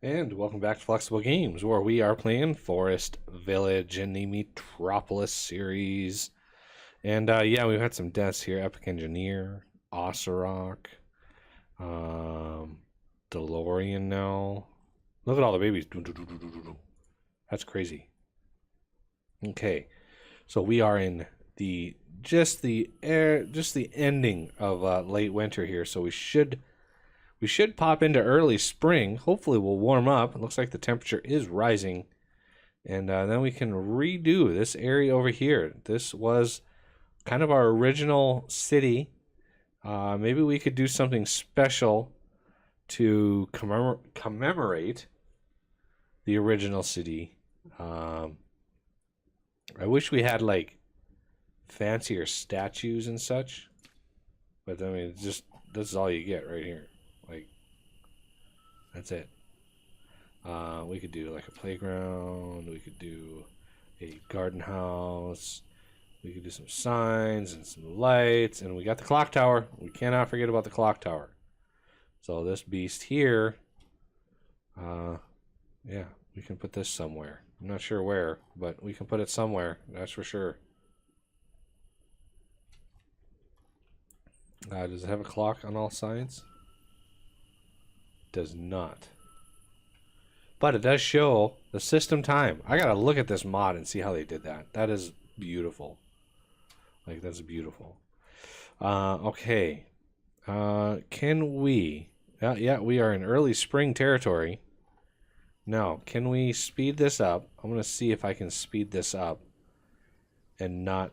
And welcome back to Flexible Games, where we are playing Forest Village in the Metropolis series. And yeah, we've had some deaths here. AlexDurrani, Ossorak, DelOrian now. Look at all the babies. That's crazy. Okay, so we are in the ending of late winter here, so we should pop into early spring. Hopefully we'll warm up. It looks like the temperature is rising. And then we can redo this area over here. This was kind of our original city. Maybe we could do something special to commemorate the original city. I wish we had like fancier statues and such. But I mean, this is all you get right here. Like, that's it. We could do like a playground. We could do a garden house. We could do some signs and some lights. And we got the clock tower. We cannot forget about the clock tower. So this beast here, yeah, we can put this somewhere. I'm not sure where, but we can put it somewhere. That's for sure. Does it have a clock on all sides? Does not. But it does show the system time. I gotta look at this mod and see how they did that. That is beautiful. Like, that's beautiful. Okay. Can we... yeah, we are in early spring territory. Now, can we speed this up? I'm gonna see if I can speed this up and not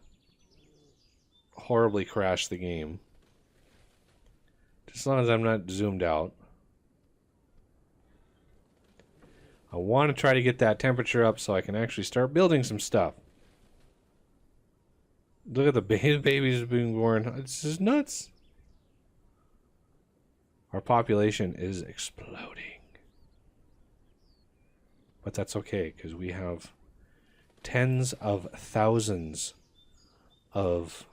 horribly crash the game. Just as long as I'm not zoomed out. I want to try to get that temperature up so I can actually start building some stuff. Look at the babies being born. It's just nuts. Our population is exploding. But that's okay, because we have tens of thousands of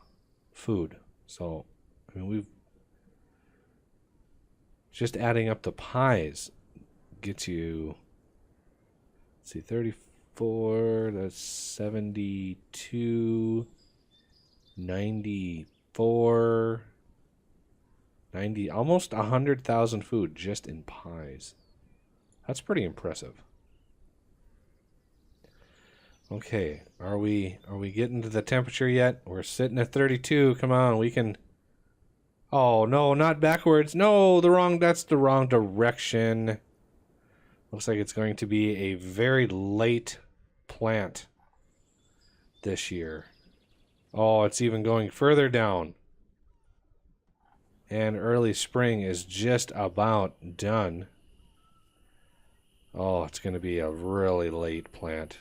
food. So, I mean, we've... just adding up the pies gets you... let's see, 34, that's 72, 94, 90, almost 100,000 food just in pies. That's pretty impressive. Okay, are we getting to the temperature yet? We're sitting at 32. Come on, we can... oh, no, not backwards. No, that's the wrong direction. Looks like it's going to be a very late plant this year. Oh, it's even going further down. And early spring is just about done. Oh, it's going to be a really late plant.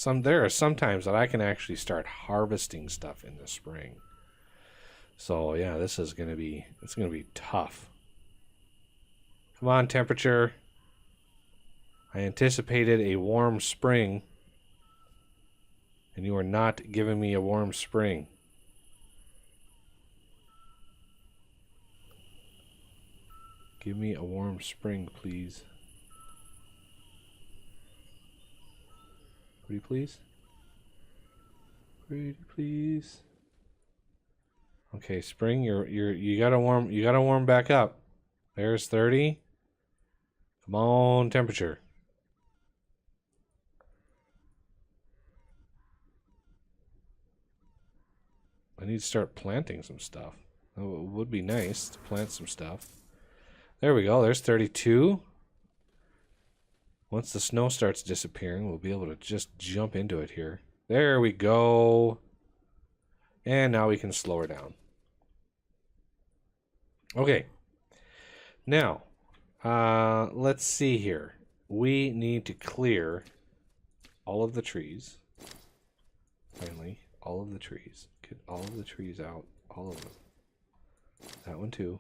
There are some times that I can actually start harvesting stuff in the spring. So yeah, this is going to be, it's going to be tough. Come on, temperature. I anticipated a warm spring, and you are not giving me a warm spring. Give me a warm spring, please. Pretty please? Pretty please? Okay, spring, you gotta warm back up. There's 30. Come on, temperature. I need to start planting some stuff. Oh, it would be nice to plant some stuff. There we go. There's 32. Once the snow starts disappearing, we'll be able to just jump into it here. There we go. And now we can slow her down. Okay. Now, let's see here. We need to clear all of the trees. Finally, all of the trees. Get all of the trees out. All of them. That one too.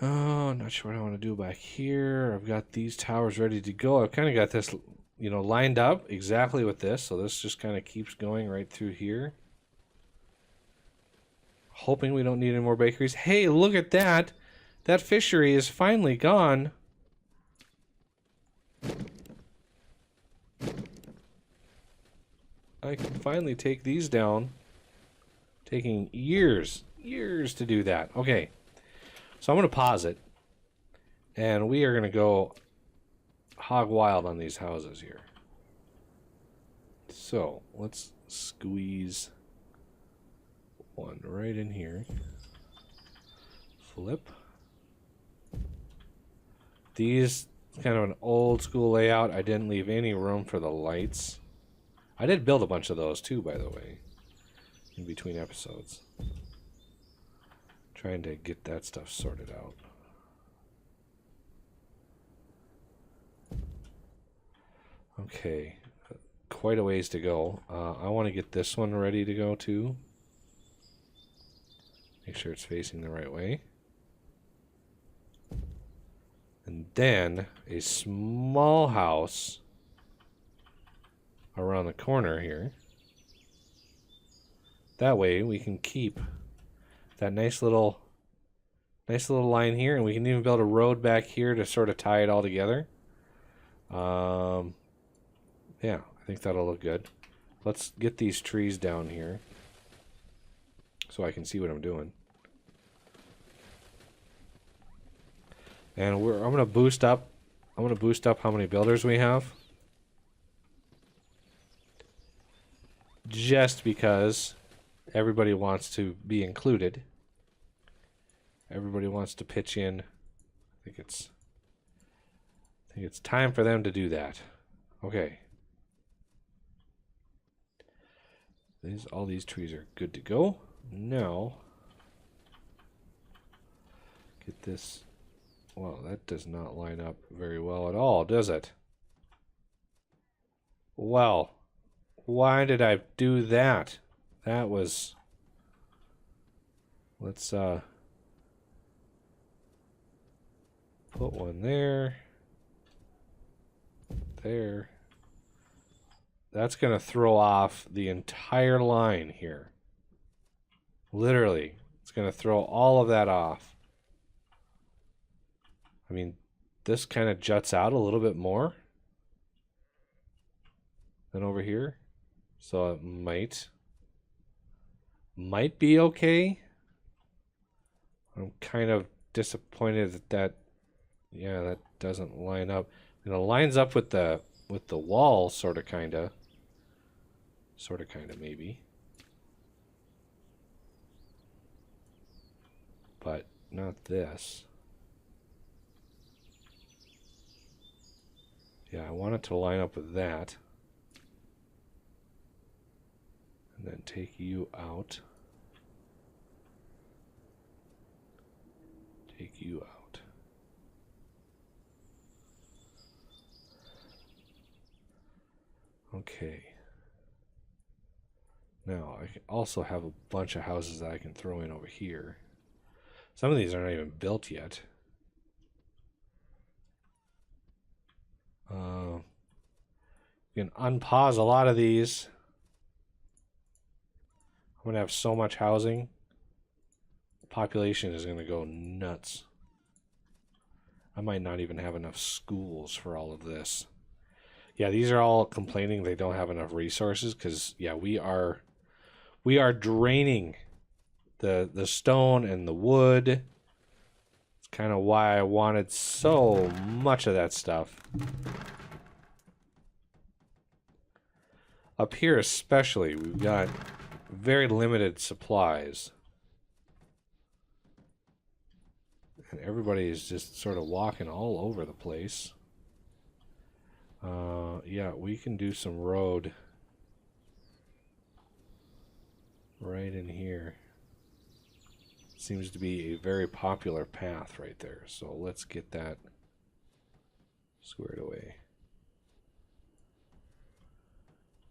Oh, not sure what I want to do back here. I've got these towers ready to go. I've kind of got this, you know, lined up exactly with this. So this just kind of keeps going right through here. Hoping we don't need any more bakeries. Hey, look at that. that fishery is finally gone. I can finally take these down. Taking years to do that. Okay. So I'm going to pause it. And we are going to go hog wild on these houses here. So let's squeeze one right in here. Flip. These, kind of an old school layout. I didn't leave any room for the lights. I did build a bunch of those too, by the way, in between episodes. Trying to get that stuff sorted out. Okay, quite a ways to go. I want to get this one ready to go too. Make sure it's facing the right way. And then a small house around the corner here. That way we can keep that nice little line here, and we can even build a road back here to sort of tie it all together. Yeah, I think that'll look good. Let's get these trees down here so I can see what I'm doing. And I'm gonna boost up. I'm gonna boost up how many builders we have. Just because everybody wants to be included. Everybody wants to pitch in. I think it's time for them to do that. Okay. All these trees are good to go. Now, get this. Well, that does not line up very well at all, does it? Well, why did I do that? That was... Let's put one there. There. That's going to throw off the entire line here. Literally. It's going to throw all of that off. I mean, this kind of juts out a little bit more than over here. So it might be okay. I'm kind of disappointed that yeah, that doesn't line up. And it lines up with the wall, sort of kinda maybe, but not this. Yeah, I want it to line up with that. And then take you out. Take you out. Okay. Now, I can also have a bunch of houses that I can throw in over here. Some of these are not even built yet. You can unpause a lot of these. I'm going to have so much housing. The population is going to go nuts. I might not even have enough schools for all of this. Yeah, these are all complaining they don't have enough resources because, yeah, we are draining the stone and the wood. It's kind of why I wanted so much of that stuff. Up here especially, we've got very limited supplies. And everybody is just sort of walking all over the place. Yeah, we can do some road right in here. Seems to be a very popular path right there. So let's get that squared away.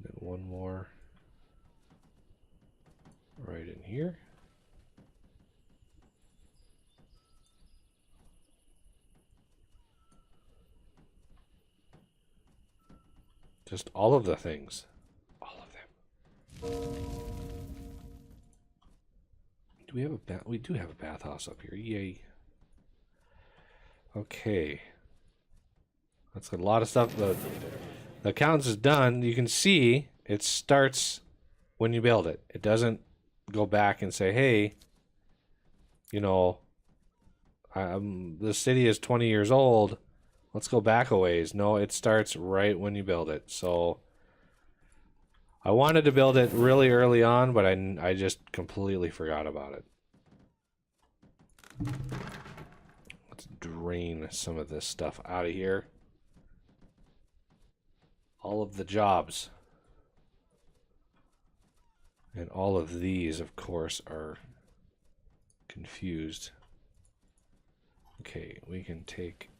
Then one more right in here. Just all of the things. All of them. Do we have a bath? We do have a bathhouse up here. Yay. Okay. That's a lot of stuff. The account is done. You can see it starts when you build it. It doesn't go back and say, hey, you know, the city is 20 years old. Let's go back a ways. No, it starts right when you build it. So I wanted to build it really early on, but I just completely forgot about it. Let's drain some of this stuff out of here. All of the jobs. And all of these, of course, are confused. Okay, we can take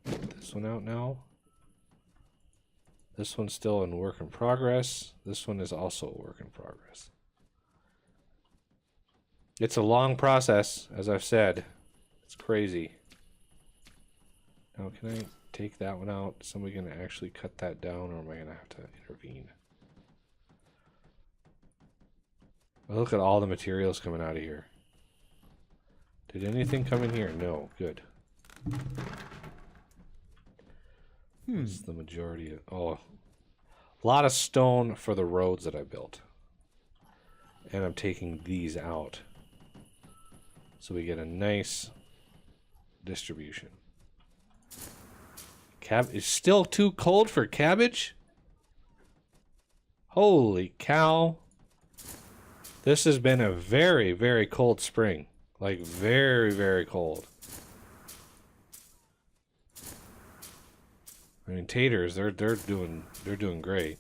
this one out now. This one's still in work in progress. This one is also a work in progress. It's a long process, as I've said. It's crazy. Now, can I take that one out? Is somebody going to actually cut that down, or am I going to have to intervene? Oh, look at all the materials coming out of here. Did anything come in here? No. Good. It's the majority of... Oh. A lot of stone for the roads that I built. And I'm taking these out. So we get a nice distribution. It's still too cold for cabbage? Holy cow. This has been a very, very cold spring. Like, very, very cold. I mean, taters, they're doing great.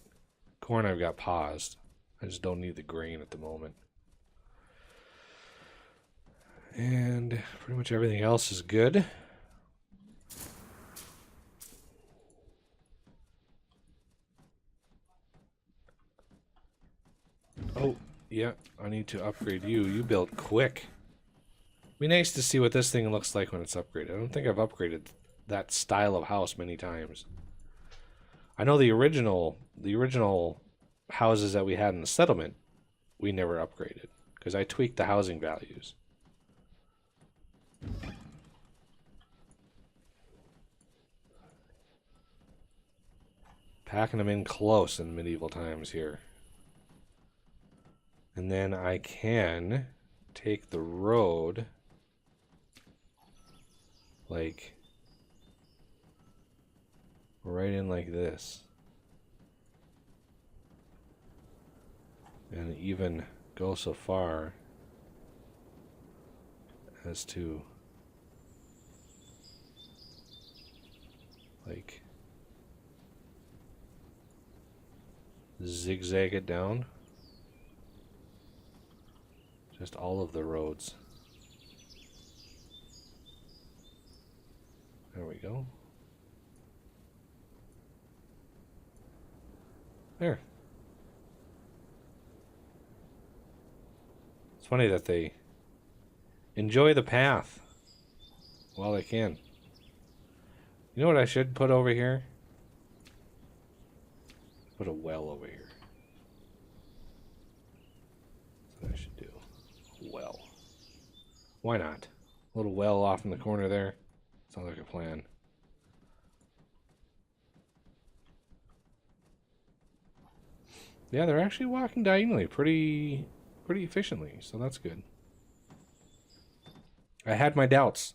Corn I've got paused. I just don't need the grain at the moment. And pretty much everything else is good. Oh, yeah, I need to upgrade you. You built quick. Be nice to see what this thing looks like when it's upgraded. I don't think I've upgraded that style of house many times. I know the original houses that we had in the settlement, we never upgraded because I tweaked the housing values. Packing them in close in medieval times here. And then I can take the road like right in like this. And even go so far as to like zigzag it down. Just all of the roads. There we go. There. It's funny that they enjoy the path while they can. You know what I should put over here? Put a well over here. That's what I should do. Well. Why not? A little well off in the corner there. Sounds like a plan. Yeah, they're actually walking diagonally pretty efficiently, so that's good. I had my doubts.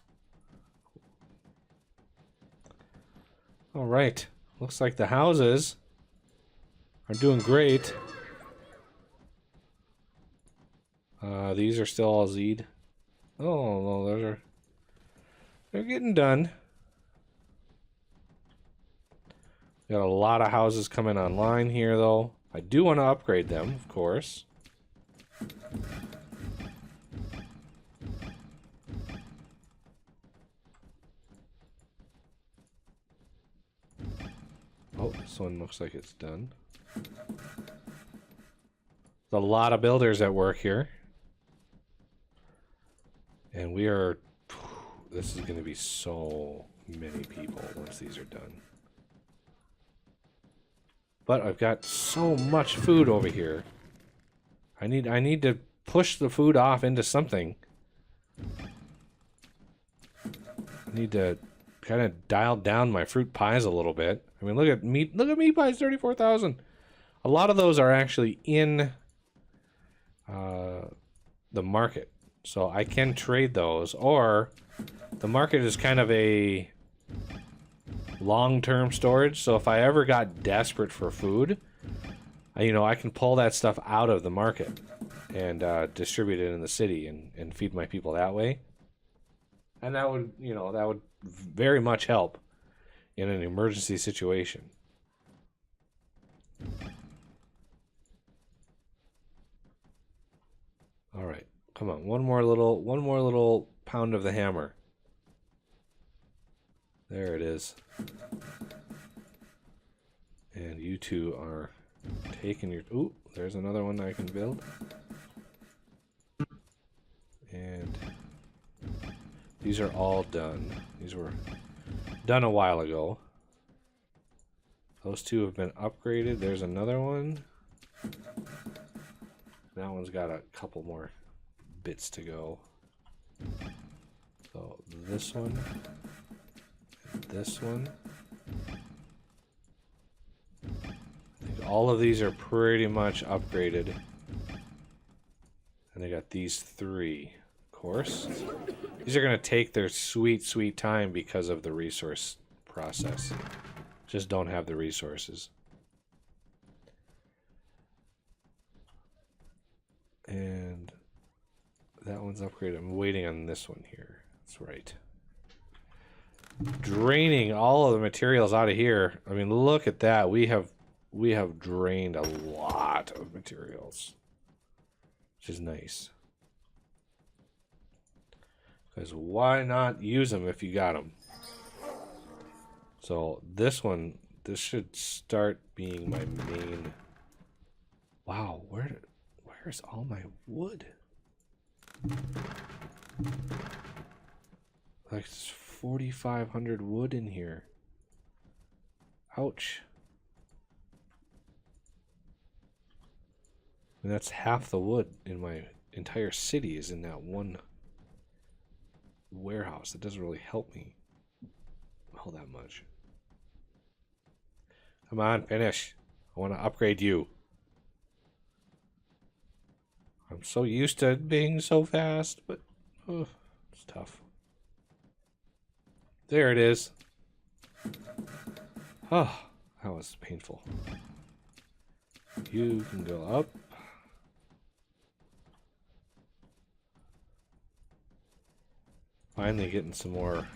All right. Looks like the houses are doing great. These are still all Z'd. Oh, no, they're getting done. Got a lot of houses coming online here, though. I do want to upgrade them, of course. Oh, this one looks like it's done. There's a lot of builders at work here. And we are... This is going to be so many people once these are done. But I've got so much food over here. I need to push the food off into something. I need to kind of dial down my fruit pies a little bit. I mean, look at meat pies, 34,000. A lot of those are actually in the market, so I can trade those, or the market is kind of a long-term storage, so if I ever got desperate for food, I can pull that stuff out of the market and distribute it in the city and feed my people that way. And that would, that would very much help in an emergency situation. All right, come on, one more little pound of the hammer. There it is. And you two are taking your... Ooh, there's another one I can build. And these are all done. These were done a while ago. Those two have been upgraded. There's another one. That one's got a couple more bits to go. So this one, and this one. I think all of these are pretty much upgraded. And they got these three, of course. These are going to take their sweet, sweet time because of the resource process. Just don't have the resources. And that one's upgraded. I'm waiting on this one here. That's right. Draining all of the materials out of here. I mean, look at that. We have drained a lot of materials, which is nice. Because why not use them if you got them? So this one, this should start being my main. Wow, where's all my wood? Like 4,500 wood in here. Ouch. And that's half the wood in my entire city is in that one warehouse. That doesn't really help me all that much. Come on, finish. I want to upgrade you. I'm so used to it being so fast, but it's tough. There it is. Oh, that was painful. You can go up. Finally getting some more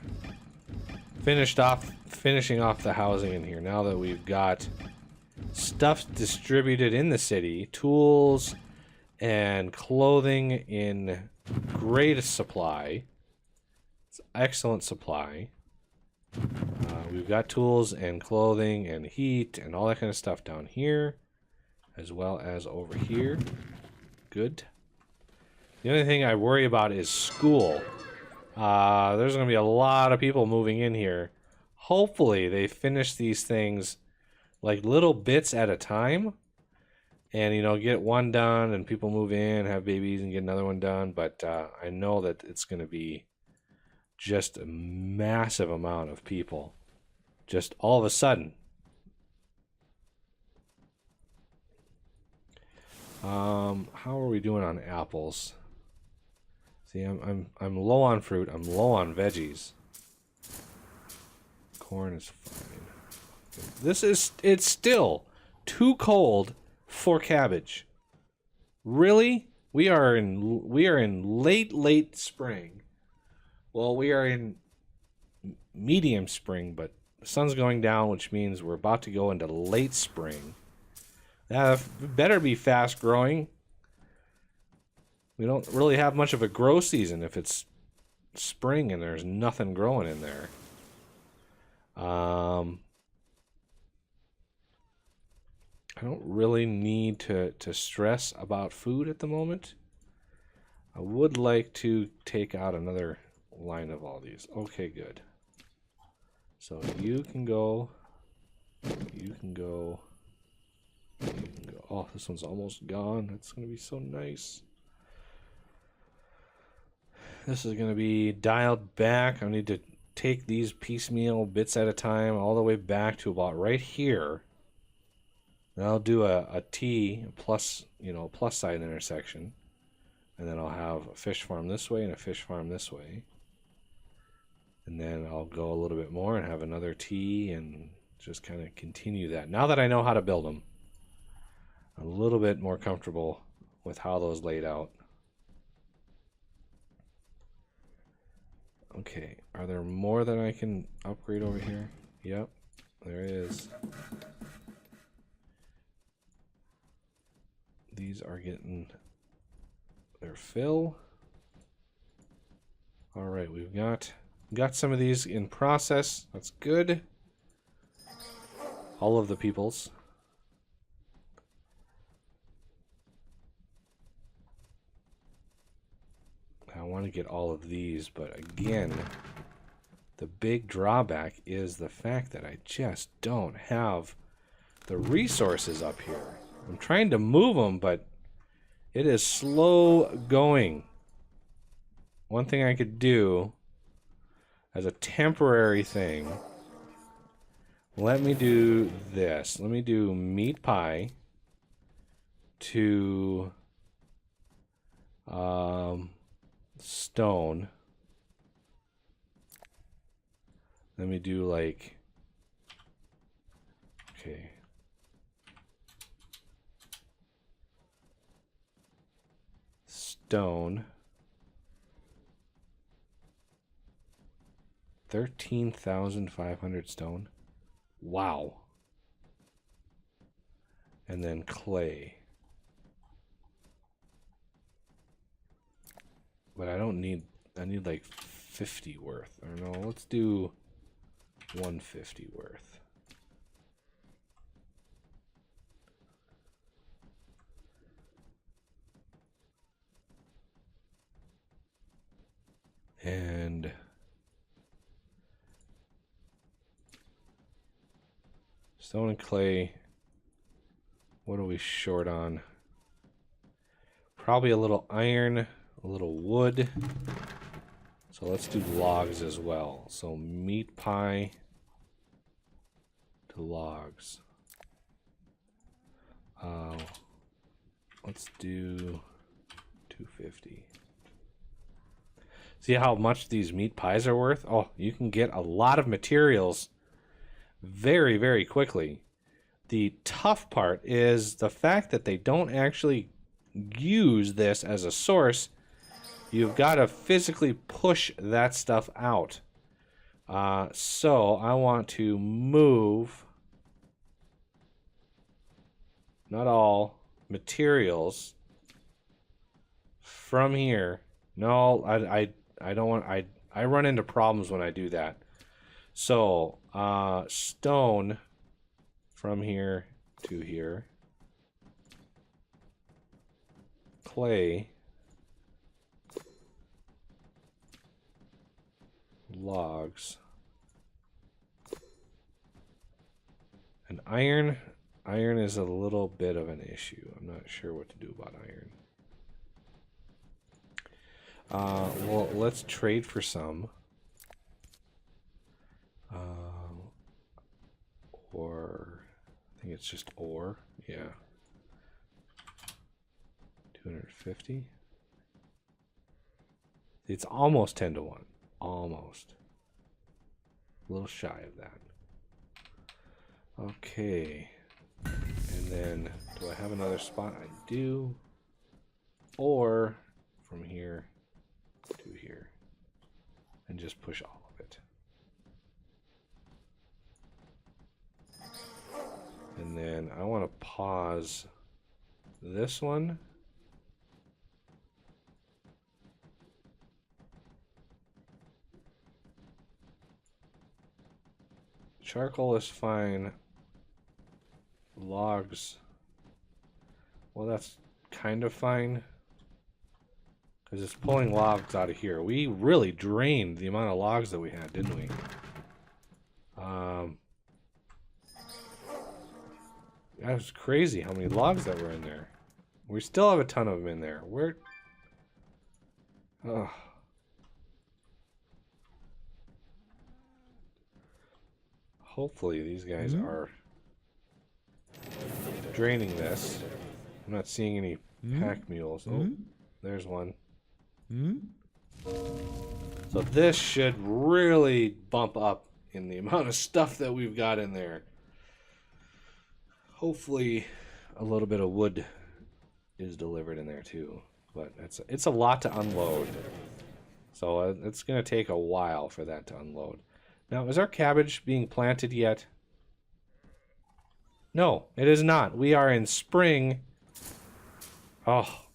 finishing off the housing in here. Now that we've got stuff distributed in the city, tools and clothing in great supply. It's excellent supply. We've got tools and clothing and heat and all that kind of stuff down here, as well as over here. Good. The only thing I worry about is school. There's going to be a lot of people moving in here. Hopefully they finish these things like little bits at a time. And, get one done and people move in, have babies and get another one done. But I know that it's going to be just a massive amount of people. Just all of a sudden. How are we doing on apples? See, I'm low on fruit. I'm low on veggies. Corn is fine. It's still too cold for cabbage. Really? We are in late spring. Well, we are in medium spring, but the sun's going down, which means we're about to go into late spring. That better be fast growing. We don't really have much of a grow season if it's spring and there's nothing growing in there. I don't really need to stress about food at the moment. I would like to take out another line of all these. Okay, good. So you can go. You can go. You can go. Oh, this one's almost gone. That's going to be so nice. This is going to be dialed back. I need to take these piecemeal bits at a time all the way back to about right here. Then I'll do a T plus, plus sign intersection. And then I'll have a fish farm this way and a fish farm this way. And then I'll go a little bit more and have another T and just kind of continue that. Now that I know how to build them, I'm a little bit more comfortable with how those laid out. Okay, are there more that I can upgrade over here? Yep, there is. These are getting their fill. All right, we've got some of these in process. That's good. All of the peoples. I want to get all of these, but again, the big drawback is the fact that I just don't have the resources up here. I'm trying to move them, but it is slow going. One thing I could do as a temporary thing, let me do this. Let me do meat pie to stone. Let me do like, okay. Stone. 13,500 stone. Wow. And then clay. But I don't need, I need like 50 worth. Or no, let's do 150 worth. And stone and clay, what are we short on? Probably a little iron, a little wood. So let's do logs as well. So meat pie to logs. Let's do 250. See how much these meat pies are worth? Oh, you can get a lot of materials very, very quickly. The tough part is the fact that they don't actually use this as a source. You've got to physically push that stuff out. So I want to move, not all, materials from here. No, I don't want, I run into problems when I do that. So, stone from here to here. Clay. Logs. And iron. Iron is a little bit of an issue. I'm not sure what to do about iron. Well, let's trade for some. Or, I think it's just ore. Yeah. 250. It's almost 10 to 1. Almost. A little shy of that. Okay. And then, do I have another spot? I do. Or, from here to here. And just push all of it. And then I want to pause this one. Charcoal is fine. Logs. Well, that's kind of fine. Because it's pulling logs out of here. We really drained the amount of logs that we had, didn't we? That was crazy how many logs that were in there. We still have a ton of them in there. Where? Oh. hopefully these guys are draining this. I'm not seeing any pack mules. Oh, there's one. So this should really bump up in the amount of stuff that we've got in there. Hopefully a little bit of wood is delivered in there too. But it's a lot to unload. So it's going to take a while for that to unload. Now, is our cabbage being planted yet? No, it is not. We are in spring. Oh,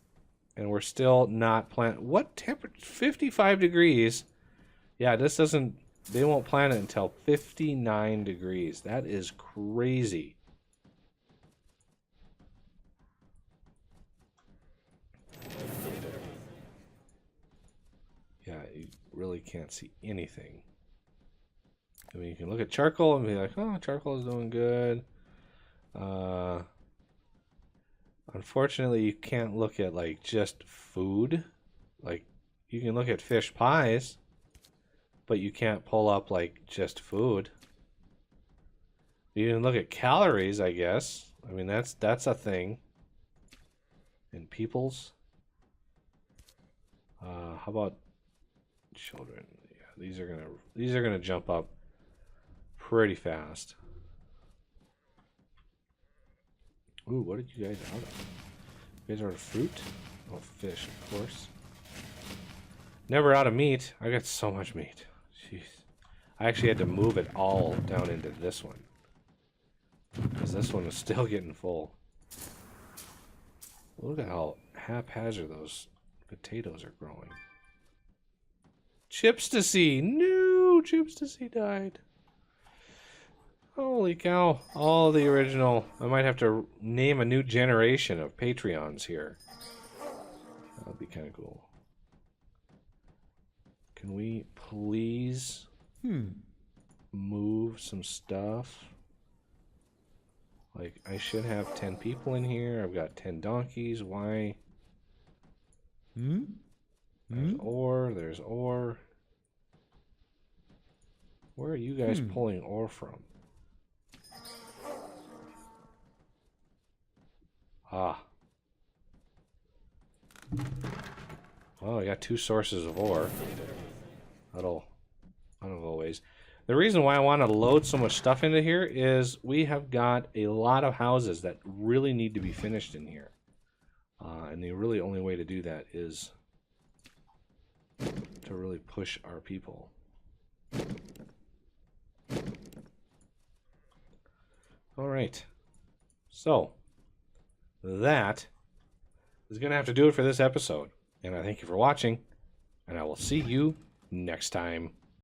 and we're still not plant. What temperature? 55 degrees. Yeah, this doesn't. They won't plant it until 59 degrees. That is crazy. Yeah, you really can't see anything. I mean, you can look at charcoal and be like, oh, charcoal is doing good. Unfortunately, you can't look at, like, just food. Like, you can look at fish pies, but you can't pull up, like, just food. You can look at calories, I guess. I mean, that's a thing. And peoples. How about children? Yeah, these are gonna jump up pretty fast. Ooh, what did you guys out of? You guys are out of fruit? Oh, fish, of course. Never out of meat. I got so much meat. Jeez. I actually had to move it all down into this one. Because this one is still getting full. Look at how haphazard those potatoes are growing. Chipztacy! No! Chipztacy died. Holy cow. All the original. I might have to name a new generation of Patreons here. That would be kind of cool. Can we please move some stuff? Like, I should have 10 people in here. I've got 10 donkeys. Why? There's ore. There's ore. Where are you guys pulling ore from? Ah. Well, I got 2 sources of ore. That'll go ways. The reason why I want to load so much stuff into here is we have got a lot of houses that really need to be finished in here. And the really only way to do that is to really push our people. All right. So, that is going to have to do it for this episode. And I thank you for watching, and I will see you next time.